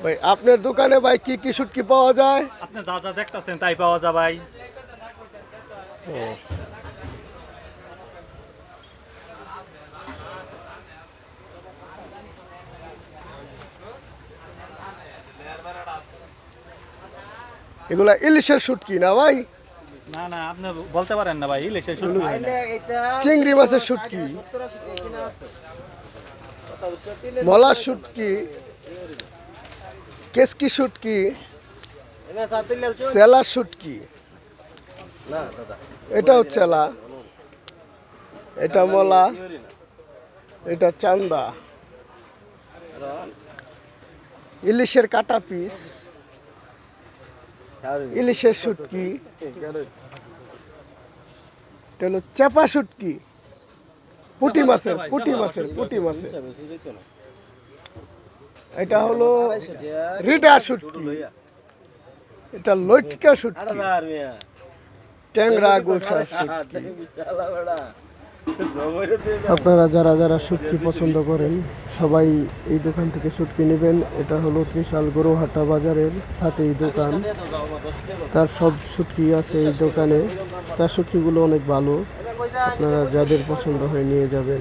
ভাই আপনার দোকানে ভাই কি কি শুটকি পাওয়া যায়? আপনি যা যা দেখতেছেন তাই পাওয়া যায় ভাই। এগুলা ইলিশের শুটকি না ভাই? না না, আপনি বলতে পারেন না ভাই, ইলিশের শুটকি হয় না। চিংড়ি মাছের শুটকি, মলার শুটকি, কেসকি শুটকি, সেলা শুটকি, এটাও চেলা, এটা মলা, এটা চান্দা, ইলিশের কাটা পিস, ইলিশের শুটকি, এটা হলো চেপা শুটকি, পুঁটি মাছের, এটা হলো রিডা শুটকি, এটা লটকা শুটকি, ট্যাংরা গুলশা শুটকি। আপনারা যারা যারা শুটকি পছন্দ করেন সবাই এই দোকান থেকে শুটকি নেবেন। এটা হলো ত্রিশাল গরুহাটা বাজারের সাথে এই দোকান, তার সব শুটকি আছে এই দোকানে, তার শুটকিগুলো অনেক ভালো, আপনারা যাদের পছন্দ হয় নিয়ে যাবেন।